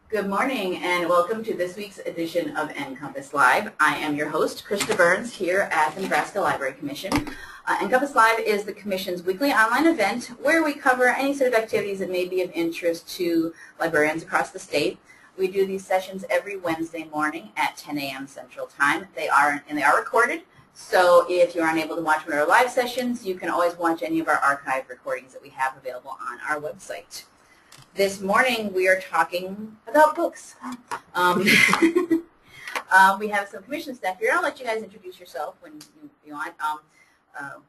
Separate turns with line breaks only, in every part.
Good morning and welcome to this week's edition of NCompass Live. I am your host, Krista Burns, here at the Nebraska Library Commission. NCompass Live is the Commission's weekly online event where we cover any sort of activities that may be of interest to librarians across the state. We do these sessions every Wednesday morning at 10 a.m. Central Time. They are recorded, so if you're unable to watch one of our live sessions, you can always watch any of our archive recordings that we have available on our website. This morning we are talking about books. We have some commission staff here. I'll let you guys introduce yourself when you want.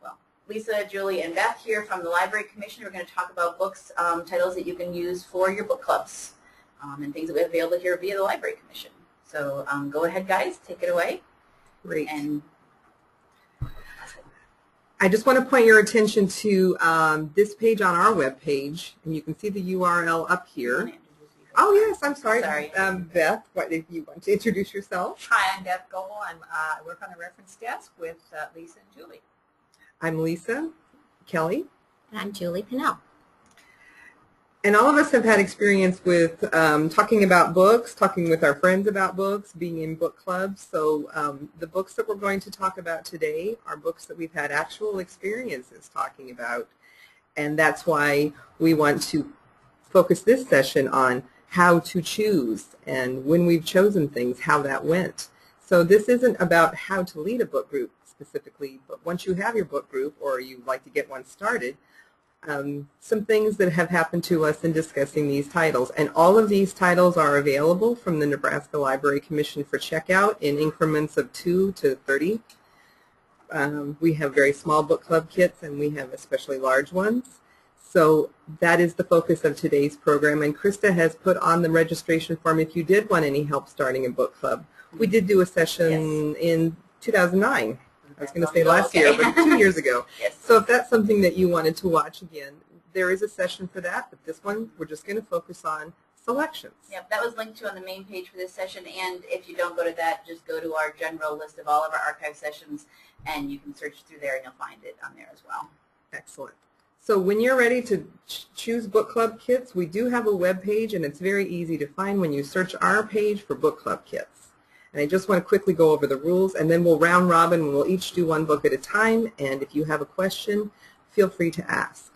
Well, Lisa, Julie, and Beth here from the Library Commission. We're going to talk about books, titles that you can use for your book clubs, and things that we have available here via the Library Commission. So go ahead, guys, take it away.
Great.
And
I just want to point your attention to this page on our web page, and you can see the URL up here. Oh yes, I'm sorry. Beth, what if you want to introduce yourself?
Hi, I'm Beth Goebel. I work on the reference desk with Lisa and Julie.
I'm Lisa Kelly.
And I'm Julie Pinnell.
And all of us have had experience with talking about books, talking with our friends about books, being in book clubs. So the books that we're going to talk about today are books that we've had actual experiences talking about. And that's why we want to focus this session on how to choose and when we've chosen things, how that went. So this isn't about how to lead a book group specifically, but once you have your book group or you'd like to get one started, some things that have happened to us in discussing these titles. And all of these titles are available from the Nebraska Library Commission for checkout in increments of 2 to 30. We have very small book club kits and we have especially large ones. So that is the focus of today's program. And Krista has put on the registration form if you did want any help starting a book club. We did do a session in 2009. I was going to say last year, but 2 years ago.
Yes.
So if that's something that you wanted to watch again, there is a session for that, but this one we're just going to focus on selections.
Yep, that was linked to on the main page for this session, and if you don't go to that, just go to our general list of all of our archive sessions, and you can search through there and you'll find it on there as well.
Excellent. So when you're ready to choose book club kits, we do have a web page, and it's very easy to find when you search our page for book club kits. And I just want to quickly go over the rules, and then we'll round robin and we'll each do one book at a time, and if you have a question, feel free to ask.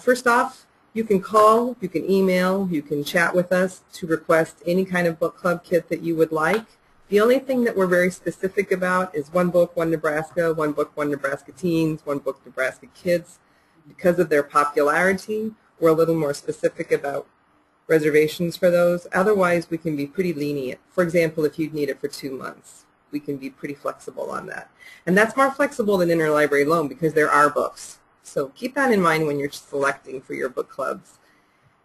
First off, you can call, you can email, you can chat with us to request any kind of book club kit that you would like. The only thing that we're very specific about is one book, one Nebraska, one book, one Nebraska Teens, one book, Nebraska Kids. Because of their popularity, we're a little more specific about reservations for those. Otherwise, we can be pretty lenient. For example, if you'd need it for 2 months, we can be pretty flexible on that. And that's more flexible than interlibrary loan because there are books. So keep that in mind when you're selecting for your book clubs.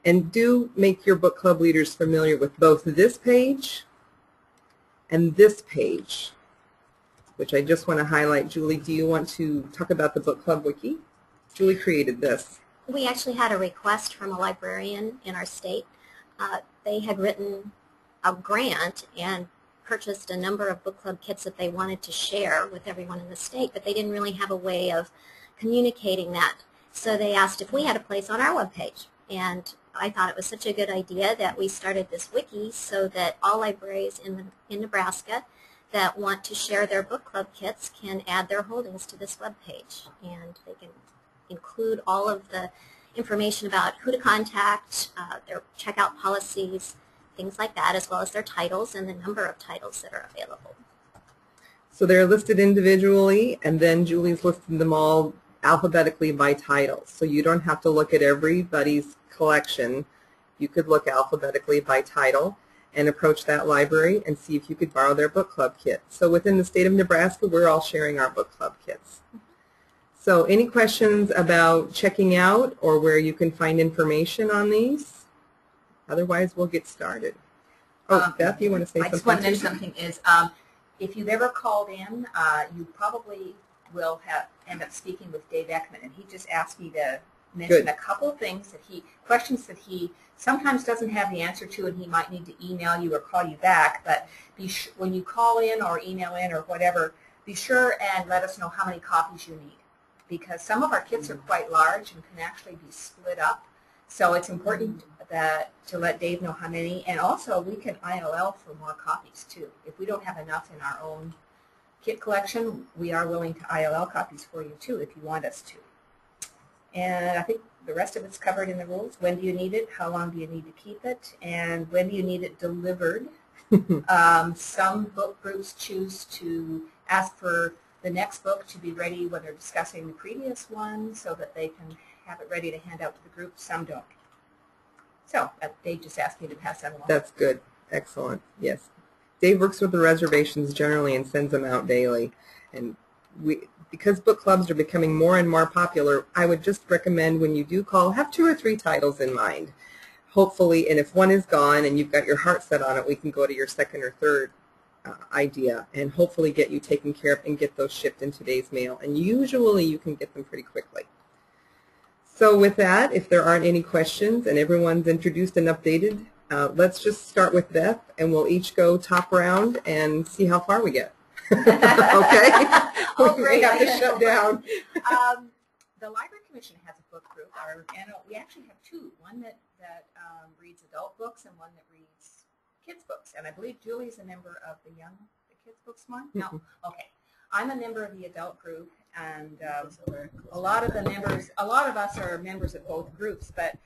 And do make your book club leaders familiar with both this page and this page, which I just want to highlight. Julie, do you want to talk about the book club wiki? Julie created this.
We actually had a request from a librarian in our state. They had written a grant and purchased a number of book club kits that they wanted to share with everyone in the state, but they didn't really have a way of communicating that. So they asked if we had a place on our webpage. And I thought it was such a good idea that we started this wiki so that all libraries in Nebraska that want to share their book club kits can add their holdings to this webpage. And they can include all of the information about who to contact, their checkout policies, things like that, as well as their titles and the number of titles that are available.
So they're listed individually, and then Julie's listed them all alphabetically by title. So you don't have to look at everybody's collection. You could look alphabetically by title and approach that library and see if you could borrow their book club kit. So within the state of Nebraska, we're all sharing our book club kits. So any questions about checking out or where you can find information on these? Otherwise, we'll get started. Oh, Beth, you want to say something?
I just want to mention something is if you've ever called in, you probably will end up speaking with Dave Ekman, and he just asked me to mention a couple of things questions that he sometimes doesn't have the answer to, and he might need to email you or call you back. But when you call in or email in or whatever, be sure and let us know how many copies you need, because some of our kits are quite large and can actually be split up. So it's important that to let Dave know how many, and also we can IOL for more copies too. If we don't have enough in our own kit collection, we are willing to IOL copies for you too if you want us to. And I think the rest of it's covered in the rules. When do you need it? How long do you need to keep it? And when do you need it delivered? Some book groups choose to ask for the next book to be ready when they're discussing the previous one so that they can have it ready to hand out to the group. Some don't. So Dave just asked me to pass that along.
That's good. Excellent. Yes. Dave works with the reservations generally and sends them out daily. And because book clubs are becoming more and more popular, I would just recommend when you do call, have 2 or 3 titles in mind. Hopefully, and if one is gone and you've got your heart set on it, we can go to your second or third idea and hopefully get you taken care of and get those shipped in today's mail. And usually you can get them pretty quickly. So with that, if there aren't any questions and everyone's introduced and updated, let's just start with Beth, and we'll each go top round and see how far we get. Okay?
Oh, great.
We have to shut down.
The Library Commission has a book group. We actually have 2, one that reads adult books and one that reads kids books. And I believe Julie's a member of the kids books one? No? Okay. I'm a member of the adult group, and a lot of us are members of both groups, but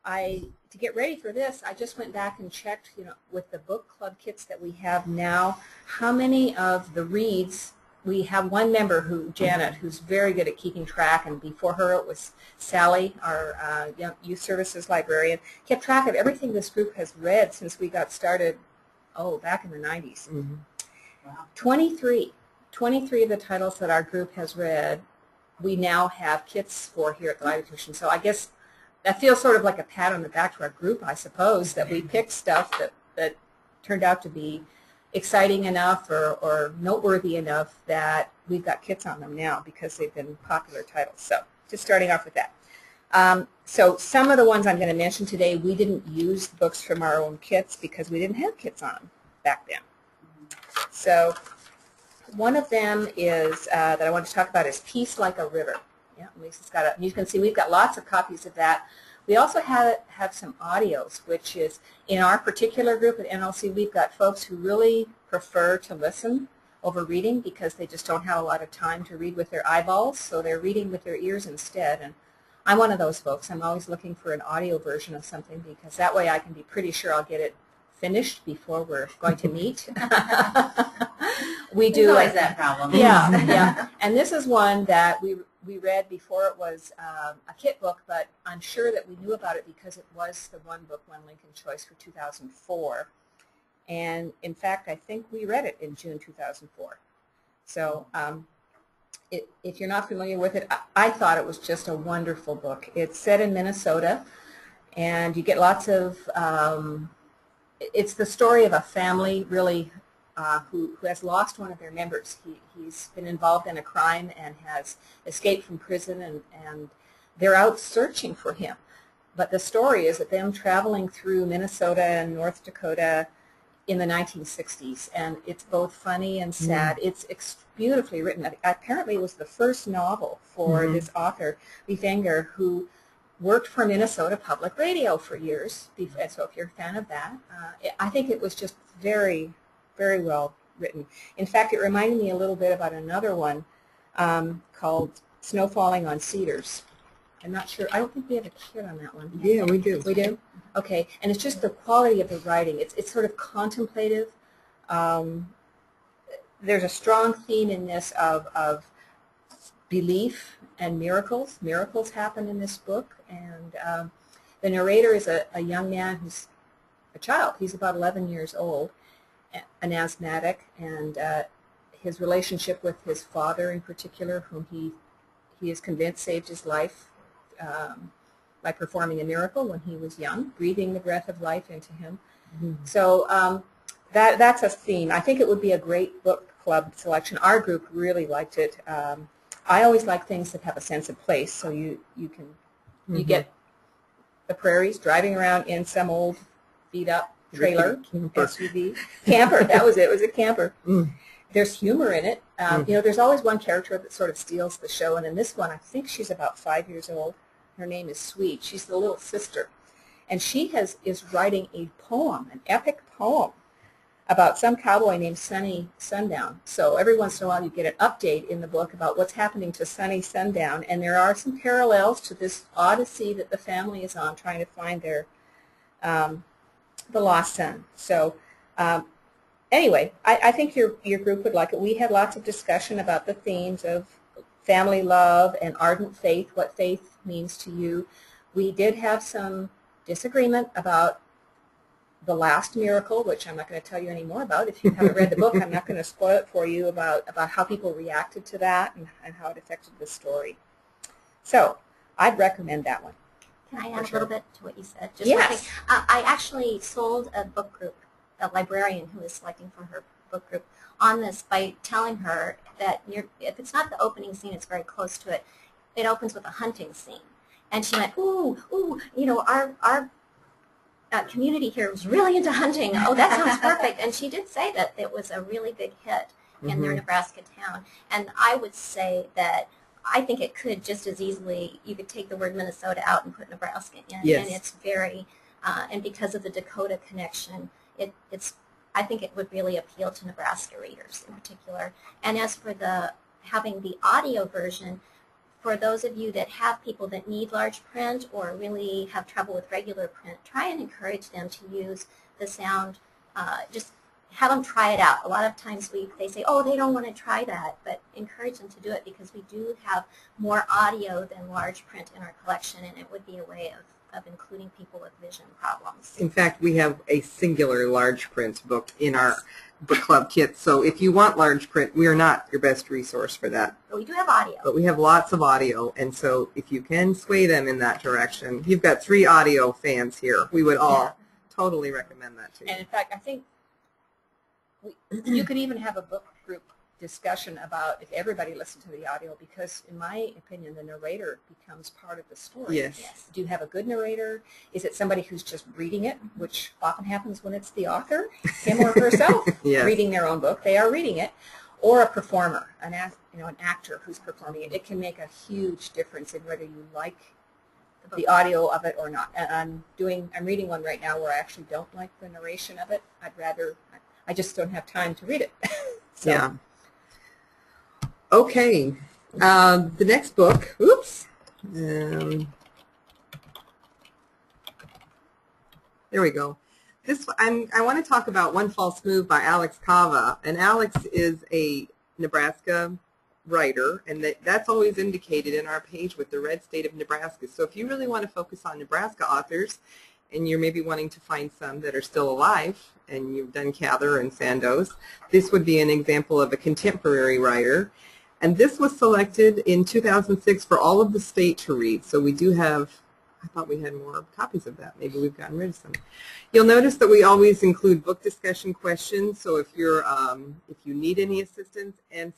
to get ready for this, I just went back and checked, with the book club kits that we have now, how many of the reads. We have one member, Janet, who's very good at keeping track, and before her it was Sally, our youth services librarian, kept track of everything this group has read since we got started, back in the 90s. Mm-hmm. Wow. 23 of the titles that our group has read, we now have kits for here at the Library Commission. So I guess that feels sort of like a pat on the back to our group, I suppose, that we picked stuff that turned out to be exciting enough or noteworthy enough that we've got kits on them now because they've been popular titles. So just starting off with that. So some of the ones I'm going to mention today, we didn't use the books from our own kits because we didn't have kits on them back then. So one of them is that I want to talk about is Peace Like a River. Yeah, Lisa's got it. You can see we've got lots of copies of that. We also have some audios, which is in our particular group at NLC, we've got folks who really prefer to listen over reading because they just don't have a lot of time to read with their eyeballs, so they're reading with their ears instead. And I'm one of those folks. I'm always looking for an audio version of something because that way I can be pretty sure I'll get it finished before we're going to meet. We do.
There's always that problem.
Yeah, yeah. And this is one that we read before it was a kit book, but I'm sure that we knew about it because it was the One Book, One Lincoln Choice for 2004. And in fact, I think we read it in June 2004. So if you're not familiar with it, I thought it was just a wonderful book. It's set in Minnesota, and you get lots of, it's the story of a family, really, who has lost one of their members. He's been involved in a crime and has escaped from prison, and they're out searching for him. But the story is of them traveling through Minnesota and North Dakota in the 1960s, and it's both funny and sad. It's beautifully written. Apparently it was the first novel for this author, Leif Enger, who worked for Minnesota Public Radio for years. So if you're a fan of that, I think it was just very, very well written. In fact, it reminded me a little bit about another one called Snow Falling on Cedars. I'm not sure. I don't think we have a kid on that one.
Yeah, we do.
We do? Okay. And it's just the quality of the writing. It's sort of contemplative. There's a strong theme in this of belief and miracles. Miracles happen in this book. And the narrator is a young man who's a child. He's about 11 years old, an asthmatic, and his relationship with his father in particular, whom he is convinced saved his life by performing a miracle when he was young, breathing the breath of life into him. So that's a theme. I think it would be a great book club selection. Our group really liked it. I always like things that have a sense of place, so you get the prairies, driving around in some old beat-up trailer, SUV. Camper, that was it. It was a camper. There's humor in it. You know, there's always one character that sort of steals the show, and in this one, I think she's about 5 years old. Her name is Sweet. She's the little sister. And she is writing a poem, an epic poem, about some cowboy named Sunny Sundown. So every once in a while you get an update in the book about what's happening to Sunny Sundown, and there are some parallels to this odyssey that the family is on, trying to find their the lost son. So anyway, I think your group would like it. We had lots of discussion about the themes of family love and ardent faith, what faith means to you. We did have some disagreement about the last miracle, which I'm not going to tell you any more about. If you haven't read the book, I'm not going to spoil it for you about how people reacted to that and how it affected the story. So I'd recommend that one.
Can I add a little bit to what you said? Just
Yes.
one thing. I actually sold a book group, a librarian who was selecting for her book group, on this by telling her that if it's not the opening scene, it's very close to it. It opens with a hunting scene. And she went, ooh, you know, our community here was really into hunting. Oh, that sounds perfect. And she did say that it was a really big hit in their Nebraska town. And I would say that I think it could just as easily, you could take the word Minnesota out and put Nebraska in.
Yes.
And it's very, and because of the Dakota connection, I think it would really appeal to Nebraska readers in particular. And as for having the audio version, for those of you that have people that need large print or really have trouble with regular print, try and encourage them to use the sound. Just have them try it out. A lot of times they say, oh, they don't want to try that, but encourage them to do it because we do have more audio than large print in our collection, and it would be a way of including people with vision problems.
In fact, we have a singular large print book in our book club kit. So if you want large print, we are not your best resource for that.
But we do have audio.
But we have lots of audio, and so if you can sway them in that direction, you've got 3 audio fans here. We would all totally recommend that to you.
And in fact, I think you could even have a book group discussion about if everybody listened to the audio, because in my opinion the narrator becomes part of the story.
Yes.
Do you have a good narrator? Is it somebody who's just reading it, which often happens when it's the author, him or herself,
Yes.
reading their own book? They are reading it. Or a performer, an actor who's performing it. It can make a huge difference in whether you like the audio of it or not. And I'm reading one right now where I actually don't like the narration of it. I just don't have time to read it. So.
Yeah. Okay. The next book, oops. There we go. I want to talk about One False Move by Alex Cava. And Alex is a Nebraska writer, and that's always indicated in our page with the red state of Nebraska. So if you really want to focus on Nebraska authors, and you're maybe wanting to find some that are still alive, and you've done Cather and Sandoz, this would be an example of a contemporary writer. And this was selected in 2006 for all of the state to read. So we do have, I thought we had more copies of that. Maybe we've gotten rid of some. You'll notice that we always include book discussion questions. So if you need any assistance, and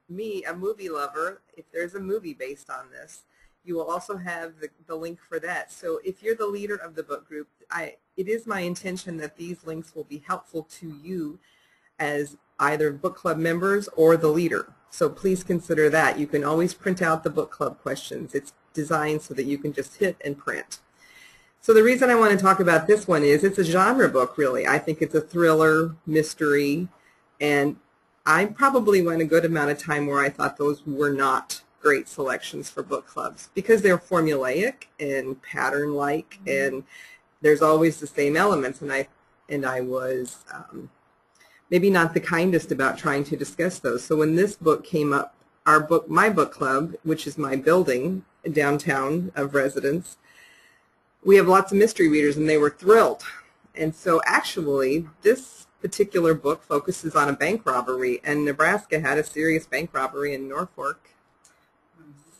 me, a movie lover, if there's a movie based on this, you will also have the link for that. So if you're the leader of the book group, it is my intention that these links will be helpful to you as either book club members or the leader. So please consider that. You can always print out the book club questions. It's designed so that you can just hit and print. So the reason I want to talk about this one is it's a genre book, really. I think it's a thriller, mystery, and I probably went a good amount of time where I thought those were not great selections for book clubs because they're formulaic and pattern-like, and there's always the same elements, and I was maybe not the kindest about trying to discuss those. So when this book came up, my book club, which is my building downtown of residence, we have lots of mystery readers, and they were thrilled. And so actually this particular book focuses on a bank robbery, and Nebraska had a serious bank robbery in Norfolk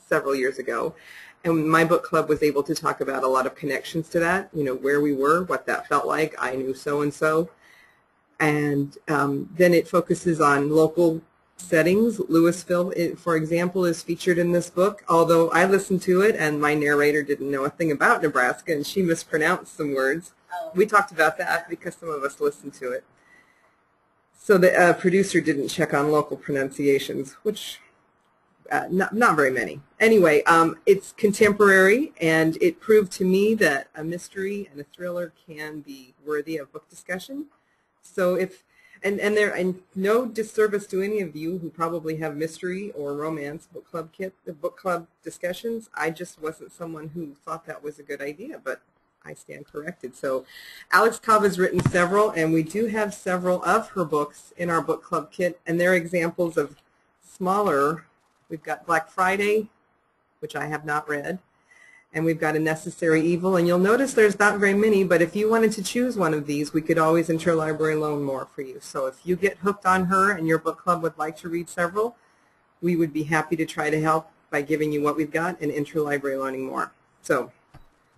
several years ago, and my book club was able to talk about a lot of connections to that, where we were, what that felt like. I knew so-and-so, and then it focuses on local settings. Louisville, for example, is featured in this book, although I listened to it and my narrator didn't know a thing about Nebraska, and she mispronounced some words. We talked about that because some of us listened to it. So the producer didn't check on local pronunciations, which not very many. Anyway, it's contemporary, and it proved to me that a mystery and a thriller can be worthy of book discussion. So and no disservice to any of you who probably have mystery or romance book club discussions. I just wasn't someone who thought that was a good idea, but I stand corrected. So Alex Cobb has written several, and we do have several of her books in our book club kit, and they're examples of smaller. We've got Black Friday, which I have not read, and we've got A Necessary Evil, and you'll notice there's not very many, but if you wanted to choose one of these, we could always interlibrary loan more for you. So if you get hooked on her and your book club would like to read several, we would be happy to try to help by giving you what we've got and interlibrary loaning more. So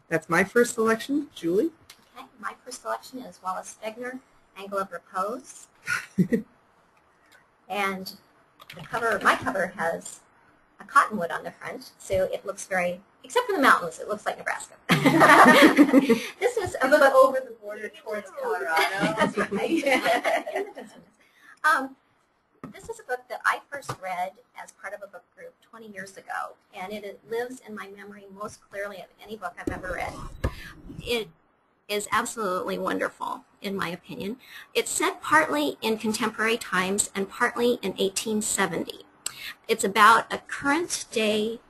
that's my first selection. Julie?
Okay, my first selection is Wallace Stegner, Angle of Repose. And my cover has a cottonwood on the front, so it looks very, except for the mountains, it looks like Nebraska. This is a book
over the border towards Colorado.
That's right. This is a book that I first read as part of a book group 20 years ago, and it lives in my memory most clearly of any book I've ever read. It is absolutely wonderful, in my opinion. It's set partly in contemporary times and partly in 1870. It's about a current-day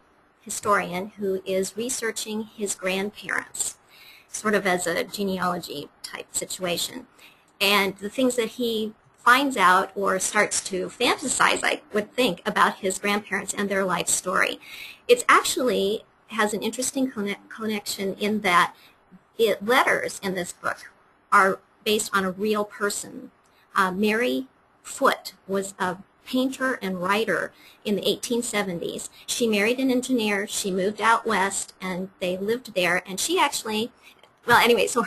historian who is researching his grandparents, sort of as a genealogy type situation. And the things that he finds out or starts to fantasize, I would think, about his grandparents and their life story. It actually has an interesting connection in that letters in this book are based on a real person. Mary Foote was a painter and writer in the 1870s. She married an engineer, she moved out west, and they lived there, and she actually, well, anyway, so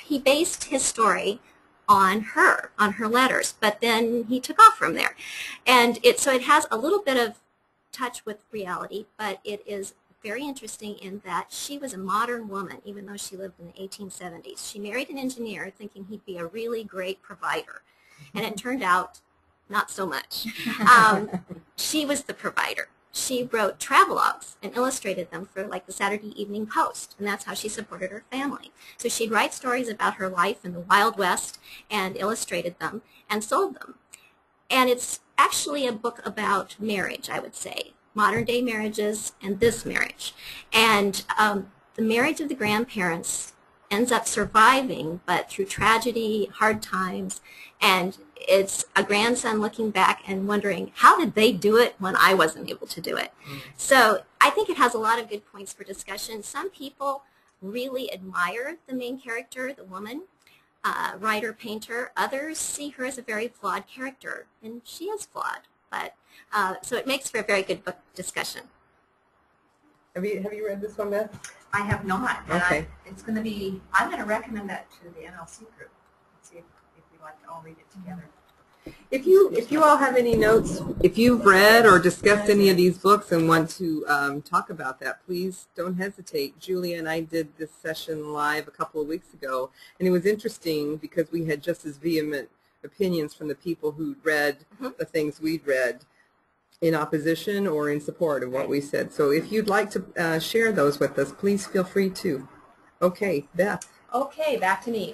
he based his story on her letters, but then he took off from there. And so it has a little bit of touch with reality, but it is very interesting in that she was a modern woman, even though she lived in the 1870s. She married an engineer thinking he'd be a really great provider, and it turned out not so much. She was the provider. She wrote travelogues and illustrated them for like the Saturday Evening Post, and that's how she supported her family. So she'd write stories about her life in the Wild West and illustrated them and sold them. And it's actually a book about marriage, I would say, modern day marriages and this marriage. And the marriage of the grandparents ends up surviving, but through tragedy, hard times, and it's a grandson looking back and wondering, how did they do it when I wasn't able to do it? So I think it has a lot of good points for discussion. Some people really admire the main character, the woman, writer, painter. Others see her as a very flawed character, and she is flawed. But so it makes for a very good book discussion.
Have you read this one, Beth?
I have not.
Okay.
It's going to be, I'm going to recommend that to the NLC group. Let's see if we'd like to all read it together.
If you all have any notes, if you've read or discussed any of these books and want to talk about that, please don't hesitate. Julia and I did this session live a couple of weeks ago, and it was interesting because we had just as vehement opinions from the people who'd read the things we'd read in opposition or in support of what we said. So if you'd like to share those with us, please feel free to. Okay, Beth.
Okay, back to me.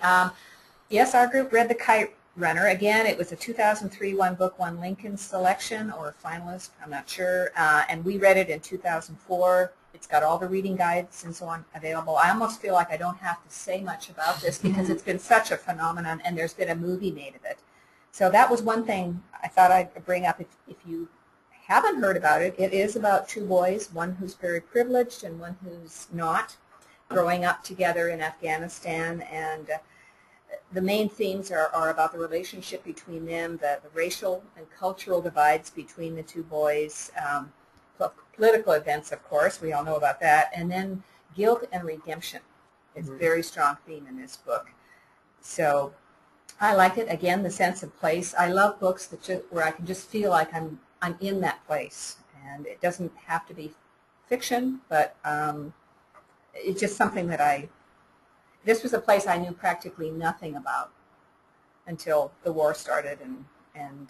Yes, our group read the Kite Runner. Again, it was a 2003 One Book, One Lincoln selection or finalist, I'm not sure, and we read it in 2004. It's got all the reading guides and so on available. I almost feel like I don't have to say much about this because it's been such a phenomenon and there's been a movie made of it. So that was one thing I thought I'd bring up. If you haven't heard about it, it is about two boys, one who's very privileged and one who's not, growing up together in Afghanistan, and the main themes are about the relationship between them, the racial and cultural divides between the two boys, political events, of course, we all know about that, and then guilt and redemption is a very strong theme in this book. So I like it. Again, the sense of place. I love books that where I can just feel like I'm in that place, and it doesn't have to be fiction, but it's just something that this was a place I knew practically nothing about until the war started, and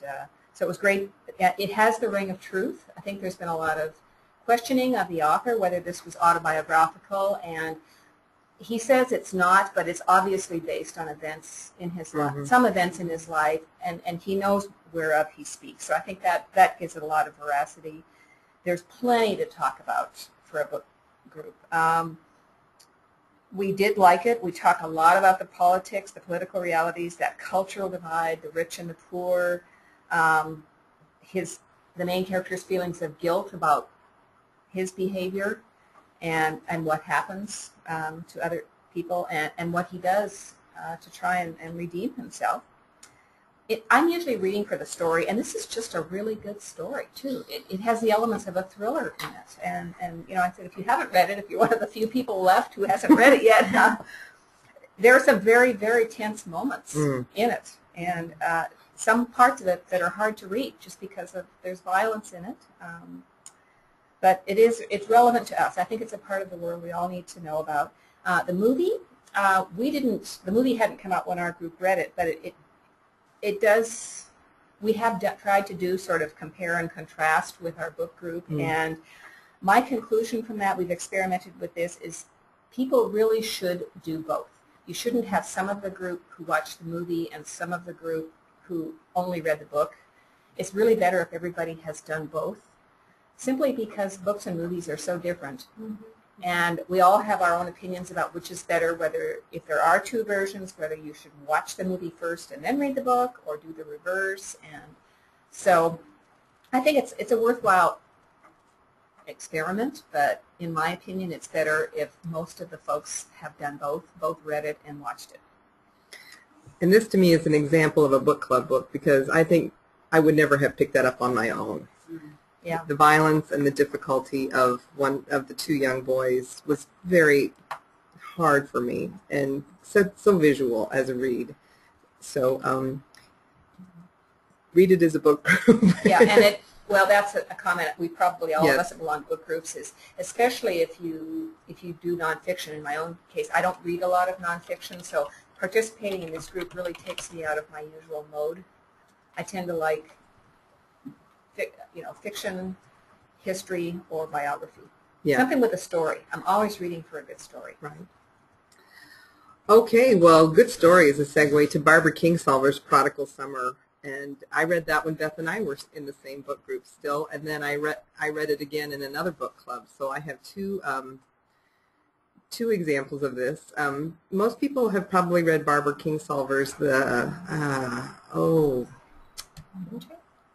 So it was great. It has the ring of truth. I think there's been a lot of questioning of the author whether this was autobiographical, and he says it's not, but it's obviously based on events in his life, some events in his life, and he knows whereof he speaks. So I think that gives it a lot of veracity. There's plenty to talk about for a book group. We did like it. We talk a lot about the politics, the political realities, that cultural divide, the rich and the poor, the main character's feelings of guilt about his behavior and what happens to other people, and what he does to try and redeem himself. I'm usually reading for the story, and this is just a really good story, too. It has the elements of a thriller in it. And you know, I said, if you haven't read it, if you're one of the few people left who hasn't read it yet, there are some very, very tense moments in it. And some parts of it that are hard to read just because there's violence in it. But it's relevant to us. I think it's a part of the world we all need to know about. The movie, the movie hadn't come out when our group read it, but it does, we have tried to do sort of compare and contrast with our book group, and my conclusion from that, we've experimented with this, is people really should do both. You shouldn't have some of the group who watched the movie and some of the group who only read the book. It's really better if everybody has done both, simply because books and movies are so different. And we all have our own opinions about which is better, whether, if there are two versions, whether you should watch the movie first and then read the book, or do the reverse. And so I think it's a worthwhile experiment, but in my opinion, it's better if most of the folks have done both read it and watched it.
And this to me is an example of a book club book, because I think I would never have picked that up on my own.
Yeah.
The violence and the difficulty of one of the two young boys was very hard for me, and so visual as a read. So read it as a book group.
Yeah, and well, that's a comment we probably all of us that belong to book groups, is especially if you do nonfiction. In my own case, I don't read a lot of nonfiction, so participating in this group really takes me out of my usual mode. I tend to like fiction, history, or biography. Yeah. Something with a story. I'm always reading for a good story.
Right. Okay, well, good story is a segue to Barbara Kingsolver's Prodigal Summer. And I read that when Beth and I were in the same book group still, and then I read it again in another book club. So I have two examples of this. Most people have probably read Barbara Kingsolver's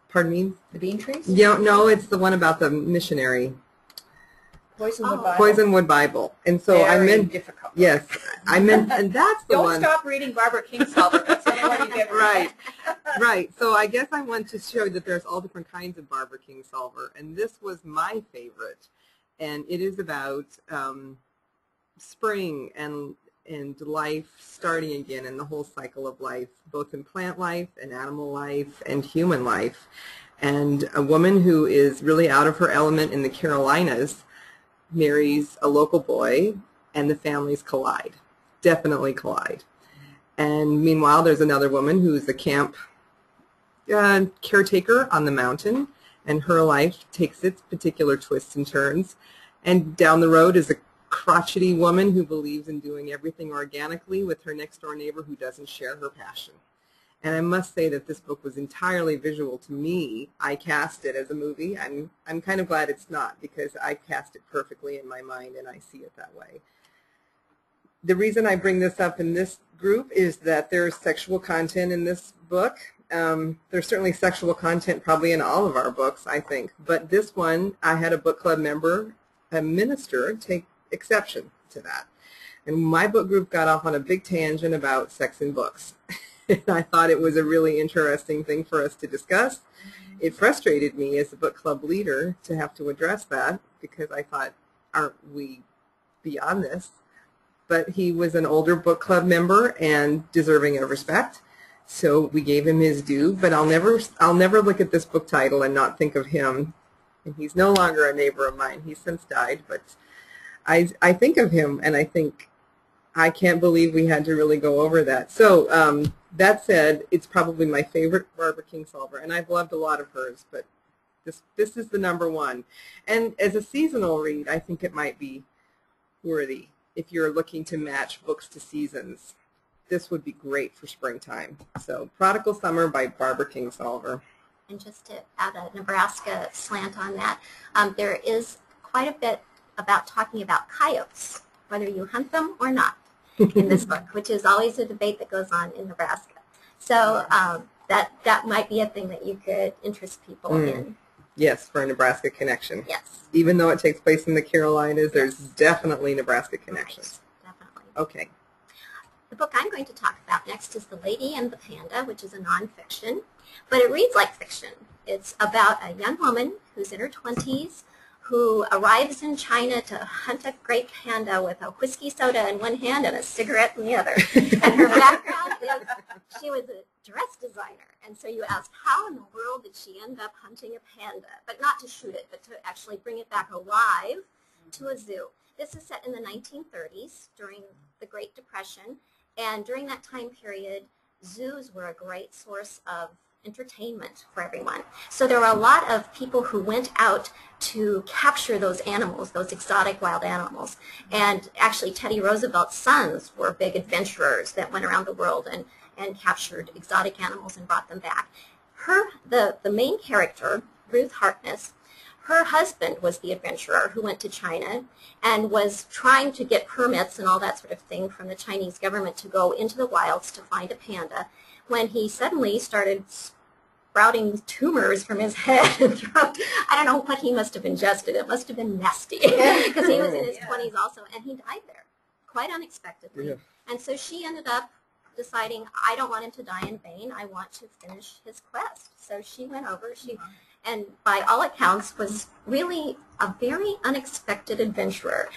Pardon me?
The Bean Trees?
Yeah, no, it's the one about the missionary.
Poisonwood Bible.
Poisonwood Bible. And so
Very
I meant
difficult.
Yes, I meant, and that's the one.
Don't stop reading Barbara Kingsolver. That's the only one you get
right. Right. So I guess I want to show that there's all different kinds of Barbara Kingsolver, and this was my favorite, and it is about spring and life starting again, and the whole cycle of life, both in plant life and animal life and human life. And a woman who is really out of her element in the Carolinas marries a local boy, and the families collide, definitely collide. And meanwhile, there's another woman who's a camp caretaker on the mountain, and her life takes its particular twists and turns. And down the road is a crotchety woman who believes in doing everything organically with her next-door neighbor who doesn't share her passion. And I must say that this book was entirely visual to me. I cast it as a movie. I'm kind of glad it's not, because I cast it perfectly in my mind and I see it that way. The reason I bring this up in this group is that there's sexual content in this book. There's certainly sexual content probably in all of our books, I think. But this one, I had a book club member, a minister, take exception to that. And my book group got off on a big tangent about sex in books. And I thought it was a really interesting thing for us to discuss. It frustrated me as a book club leader to have to address that, because I thought, aren't we beyond this? But he was an older book club member and deserving of respect, so we gave him his due. But I'll never look at this book title and not think of him. And he's no longer a neighbor of mine. He's since died, but I think of him, and I think, I can't believe we had to really go over that. So That said, it's probably my favorite Barbara Kingsolver, and I've loved a lot of hers, but this is the number one. And as a seasonal read, I think it might be worthy if you're looking to match books to seasons. This would be great for springtime. So Prodigal Summer by Barbara Kingsolver.
And just to add a Nebraska slant on that, there is quite a bit about talking about coyotes, whether you hunt them or not, in this book, which is always a debate that goes on in Nebraska. So that might be a thing that you could interest people in.
Yes, for a Nebraska connection.
Yes.
Even though it takes place in the Carolinas, there's definitely Nebraska connections.
Right. Definitely.
Okay.
The book I'm going to talk about next is The Lady and the Panda, which is a nonfiction, but it reads like fiction. It's about a young woman who's in her 20s who arrives in China to hunt a great panda with a whiskey soda in one hand and a cigarette in the other. And her background is she was a dress designer. And so you ask, how in the world did she end up hunting a panda? But not to shoot it, but to actually bring it back alive to a zoo. This is set in the 1930s during the Great Depression. And during that time period, zoos were a great source of entertainment for everyone. So there were a lot of people who went out to capture those animals, those exotic wild animals. And actually Teddy Roosevelt's sons were big adventurers that went around the world and captured exotic animals and brought them back. The main character, Ruth Harkness, her husband was the adventurer who went to China and was trying to get permits and all that sort of thing from the Chinese government to go into the wilds to find a panda, when he suddenly started sprouting tumors from his head and throat. I don't know what he must have ingested. It must have been nasty because he was in his 20s also, and he died there quite unexpectedly. Yeah. And so she ended up deciding, I don't want him to die in vain. I want to finish his quest. So she went over. And by all accounts was really a very unexpected adventurer.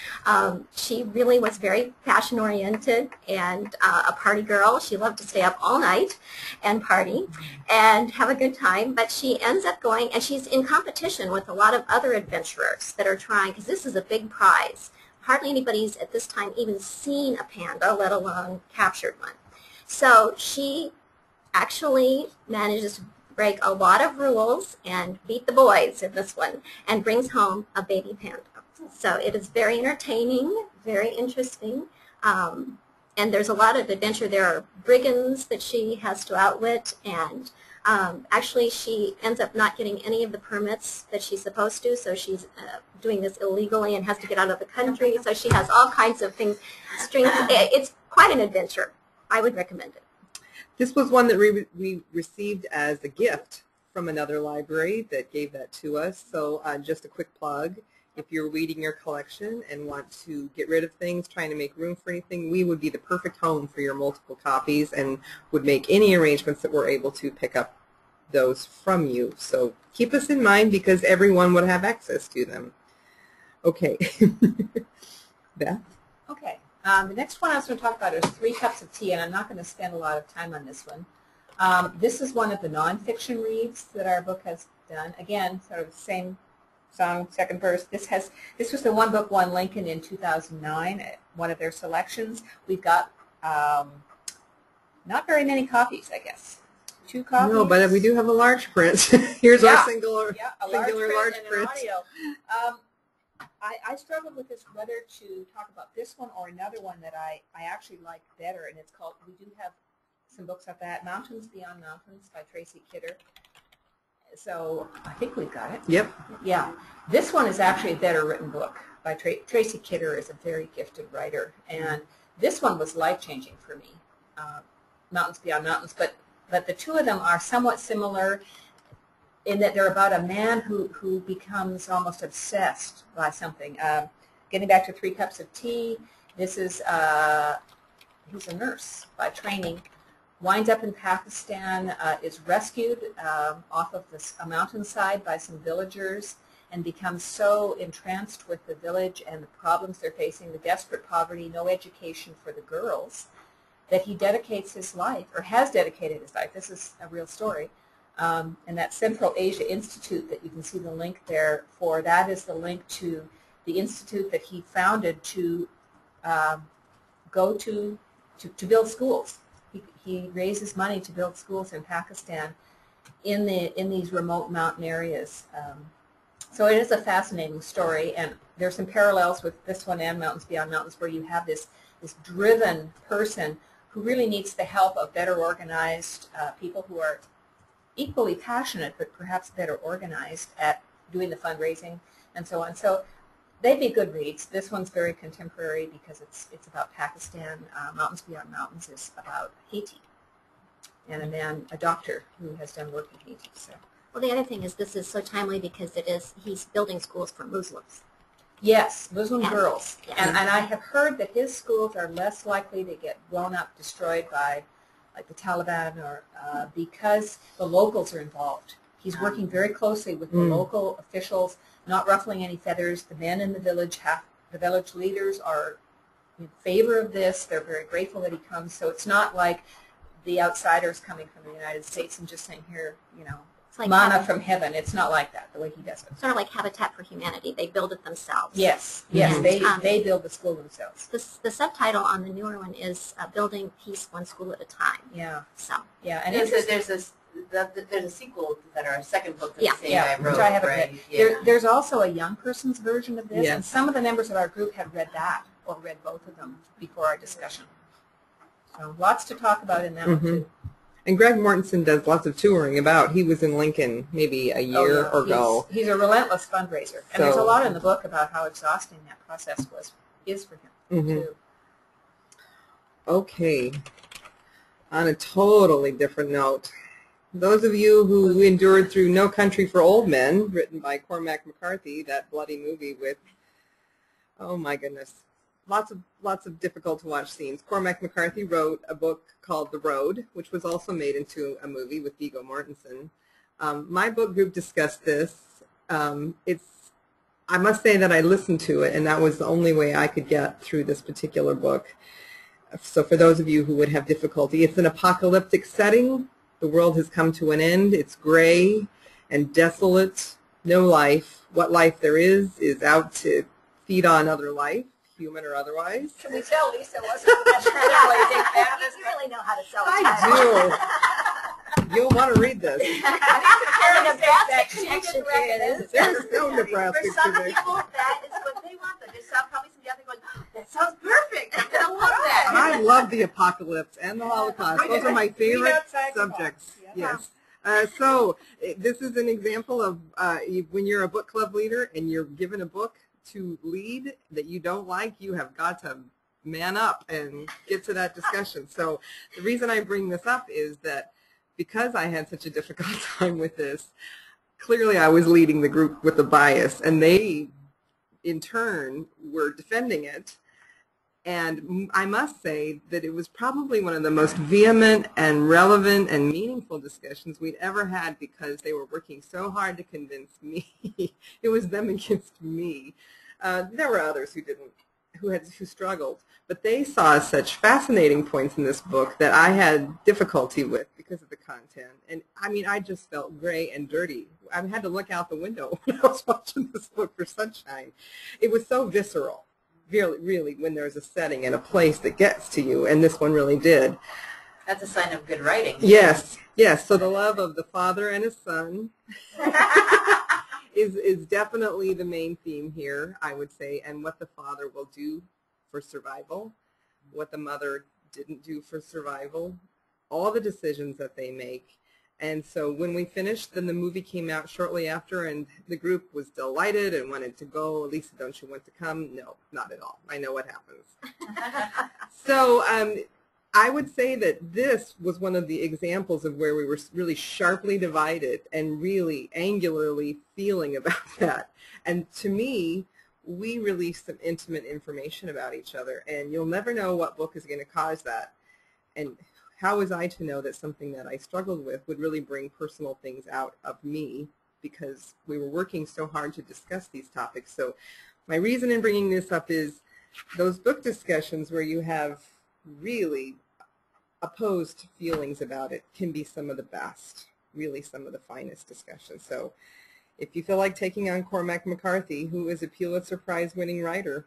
She really was very fashion-oriented and a party girl. She loved to stay up all night and party and have a good time. But she ends up going, and she's in competition with a lot of other adventurers that are trying, because this is a big prize. Hardly anybody's at this time even seen a panda, let alone captured one. So she actually manages to break a lot of rules and beat the boys in this one and brings home a baby panda. So it is very entertaining, very interesting, and there's a lot of adventure. There are brigands that she has to outwit, and actually she ends up not getting any of the permits that she's supposed to, so she's doing this illegally and has to get out of the country, so she has all kinds of things. It's quite an adventure. I would recommend it.
This was one that we received as a gift from another library that gave that to us. So just a quick plug, if you're reading your collection and want to get rid of things, trying to make room for anything, we would be the perfect home for your multiple copies and would make any arrangements that we're able to pick up those from you. So keep us in mind because everyone would have access to them. Okay. Beth?
Okay. The next one I was going to talk about is 3 Cups of Tea, and I'm not going to spend a lot of time on this one. This is one of the nonfiction reads that our book has done. Again, sort of the same song, second verse. This was the One Book Won Lincoln in 2009, one of their selections. We've got not very many copies, I guess. 2 copies.
No, but we do have a large print. Here's our singular large print.
I struggled with this whether to talk about this one or another one that I actually like better, and it's called, we do have some books of that, Mountains Beyond Mountains by Tracy Kidder. So I think we've got it.
Yep.
Yeah. This one is actually a better written book by Tracy Kidder is a very gifted writer, and this one was life-changing for me, Mountains Beyond Mountains, but the two of them are somewhat similar in that they're about a man who becomes almost obsessed by something. Getting back to 3 Cups of Tea, this is, he's a nurse by training, winds up in Pakistan, is rescued off of a mountainside by some villagers, and becomes so entranced with the village and the problems they're facing, the desperate poverty, no education for the girls, that he dedicates his life, or has dedicated his life, this is a real story, and that Central Asia Institute that you can see the link there for, that is the link to the institute that he founded to go to build schools. he raises money to build schools in Pakistan in these remote mountain areas. So it is a fascinating story, and there's some parallels with this one and Mountains Beyond Mountains, where you have this driven person who really needs the help of better organized people who are equally passionate, but perhaps better organized at doing the fundraising and so on. So they'd be good reads. This one's very contemporary because it's about Pakistan. Mountains Beyond Mountains is about Haiti, and a doctor who has done work in Haiti. So.
Well, the other thing is this is so timely because he's building schools for Muslims.
Yes, Muslim girls.
Yes.
And I have heard that his schools are less likely to get blown up, destroyed by like the Taliban, or because the locals are involved. He's working very closely with the local officials, not ruffling any feathers. The men in the village, the village leaders are in favor of this. They're very grateful that he comes. So it's not like the outsiders coming from the United States and just saying, here, like manna from heaven. It's not like that, the way he does it.
Sort of like Habitat for Humanity. They build it themselves.
Yes,
And,
they build the school themselves.
The subtitle on the newer one is Building Peace One School at a Time.
Yeah.
So.
Yeah, and
there's a sequel that are a second book that I wrote.
Which I haven't
right?
read.
Yeah.
There's also a young person's version of this,
Yes.
and some of the members of our group have read that, or read both of them before our discussion. So lots to talk about in that one, too.
And Greg Mortensen does lots of touring about. He was in Lincoln maybe a year ago.
He's a relentless fundraiser. And there's a lot in the book about how exhausting that process is for him, too.
Okay. On a totally different note, those of you who endured through No Country for Old Men, written by Cormac McCarthy, that bloody movie with, oh my goodness, lots of difficult to watch scenes. Cormac McCarthy wrote a book called The Road, which was also made into a movie with Viggo Mortensen. My book group discussed this. I must say that I listened to it, and that was the only way I could get through this particular book. So for those of you who would have difficulty, it's an apocalyptic setting. The world has come to an end. It's gray and desolate. No life. What life there is out to feed on other life, human or otherwise.
Can we tell Lisa wasn't necessarily a big fan of this?
You really know how to sell a
I do. You'll want to read this. There's no Nebraska
For some
connection.
people, that is what they want. There's probably some other going, oh, that sounds perfect. I'm going to love that.
I love the apocalypse and the Holocaust. Those are my favorite subjects. Yes. So this is an example of when you're a book club leader and you're given a book to lead that you don't like, you have got to man up and get to that discussion. So the reason I bring this up is that because I had such a difficult time with this, clearly I was leading the group with a bias, and they, in turn, were defending it. And I must say that it was probably one of the most vehement and relevant and meaningful discussions we'd ever had, because they were working so hard to convince me. It was them against me. There were others who struggled, but they saw such fascinating points in this book that I had difficulty with because of the content. And I mean, I just felt gray and dirty. I had to look out the window when I was watching this book for sunshine. It was so visceral. Really, when there's a setting and a place that gets to you, and this one really did.
That's a sign of good writing.
Yes. So the love of the father and his son is definitely the main theme here, I would say, and what the father will do for survival, what the mother didn't do for survival, all the decisions that they make. And so when we finished, then the movie came out shortly after, and the group was delighted and wanted to go. Lisa, don't you want to come? No, not at all. I know what happens. So I would say that this was one of the examples of where we were really sharply divided and really angularly feeling about that. And to me, we released some intimate information about each other, and you'll never know what book is going to cause that. And how was I to know that something that I struggled with would really bring personal things out of me, because we were working so hard to discuss these topics. So my reason in bringing this up is those book discussions where you have really opposed feelings about it can be some of the best, really some of the finest discussions. So if you feel like taking on Cormac McCarthy, who is a Pulitzer Prize winning writer,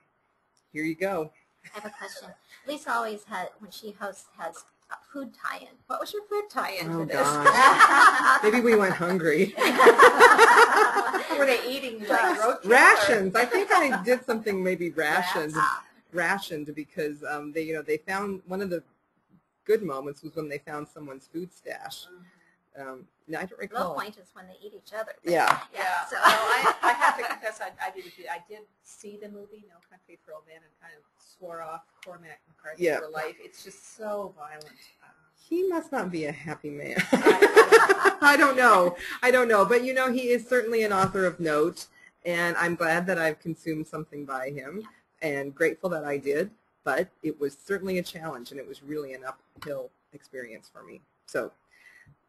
here you go.
I have a question. Lisa always has, when she hosts, has food tie-in.
What was your food tie-in
Oh,
for this?
gosh. Maybe we went hungry.
Were they eating like road
Rations. I think I did something maybe rationed because they found one of the good moments was when they found someone's food stash. No, I don't
The
recall.
low point is when they eat each other.
Yeah.
Yeah.
So
Well, I have to confess, I did with you. I did see the movie No Country for Old Men and kind of swore off Cormac McCarthy for life. It's just so violent.
He must not be a happy man. I don't know. But, he is certainly an author of note, and I'm glad that I've consumed something by him and grateful that I did. But it was certainly a challenge, and it was really an uphill experience for me. So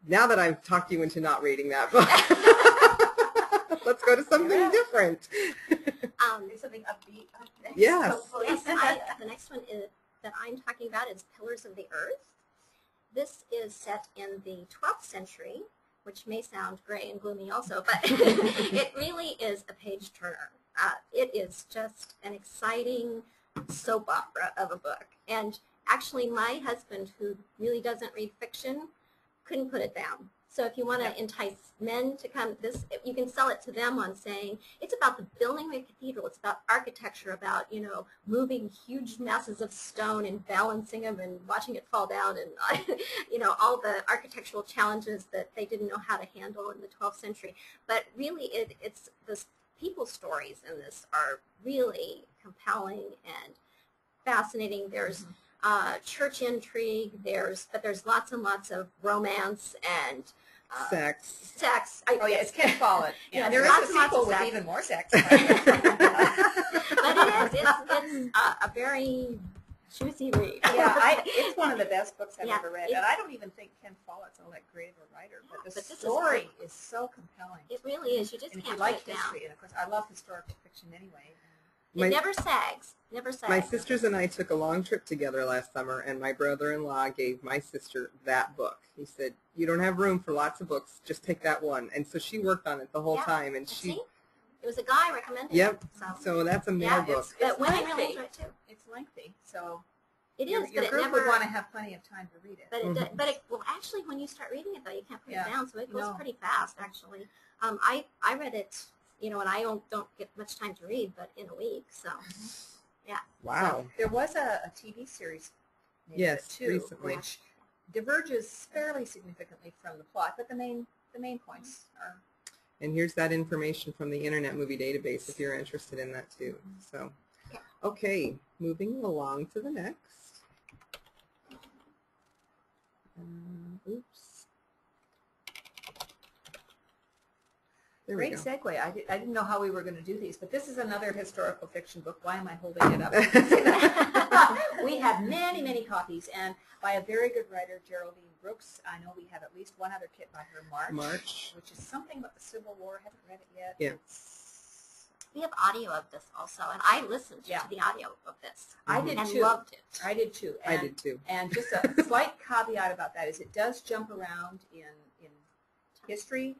now that I've talked you into not reading that book, let's go to something different.
Something upbeat.
Yes.
Hopefully.
The next one that I'm talking about is Pillars of the Earth. This is set in the 12th century, which may sound gray and gloomy also, but it really is a page-turner. It is just an exciting soap opera of a book. And actually, my husband, who really doesn't read fiction, couldn't put it down. So if you want to entice men to come, you can sell it to them on saying it's about the building of a cathedral. It's about architecture, about moving huge masses of stone and balancing them and watching it fall down, and all the architectural challenges that they didn't know how to handle in the 12th century. But really, it's the people stories in this are really compelling and fascinating. There's church intrigue. But there's lots and lots of romance and
Sex.
Oh, yeah, it's Ken Follett.
Yeah,
there
lots
is
and
a
lots
sequel
of
with
sex.
even more sex.
But it's a very juicy read.
Yeah, it's one of the best books I've
Yeah,
ever read. And I don't even think Ken Follett's all that great of a writer, but the
but this is
story is so compelling.
It really is. You just
And if
can't
you
put
like
it down.
history, and of course I love historical fiction anyway.
It never sags. Never sags.
My sisters and I took a long trip together last summer, and my brother-in-law gave my sister that book. He said, "You don't have room for lots of books. Just take that one." And so she worked on it the whole time. And
See? It was a guy recommended
Yep.
it.
So that's a male book.
But women
lengthy.
really enjoy it too.
It's lengthy, so
It
your
is, but it
group
never.
would want to have plenty of time to read it.
But well, actually, when you start reading it, though, you can't put
Yeah.
it down, so it goes
No.
pretty fast, actually. I read it, and I don't get much time to read, but in a week, so.
Wow.
There was a TV series named
Yes,
too,
recently.
which diverges fairly significantly from the plot, but the main points are.
And here's that information from the Internet Movie Database if you're interested in that too. So, okay, moving along to the next. Oops. There we
Great
go.
segue. I didn't know how we were going to do these, but this is another historical fiction book. Why am I holding it up? We have many, many copies, and by a very good writer, Geraldine Brooks. I know we have at least one other kit by her, March, which is something about the Civil War. I haven't read it yet.
Yeah.
We have audio of this also, and I listened to the audio of this.
I did
and
too.
loved it.
I did too.
I did too.
And just a slight caveat about that is it does jump around in history.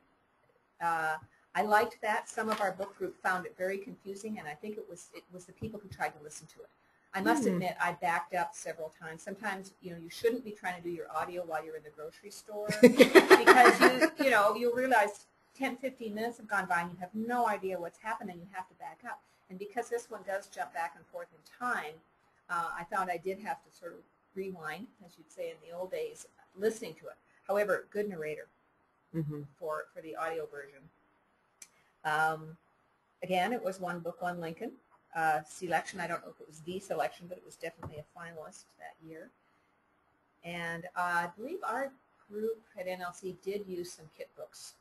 I liked that. Some of our book group found it very confusing, and I think it was the people who tried to listen to it. I must admit, I backed up several times. Sometimes, you shouldn't be trying to do your audio while you're in the grocery store because you realize 10, 15 minutes have gone by and you have no idea what's happened and you have to back up. And because this one does jump back and forth in time, I found I did have to sort of rewind, as you'd say in the old days, listening to it. However, good narrator for the audio version. Again, it was One Book, One Lincoln selection. I don't know if it was the selection, but it was definitely a finalist that year. And I believe our group at NLC did use some kit books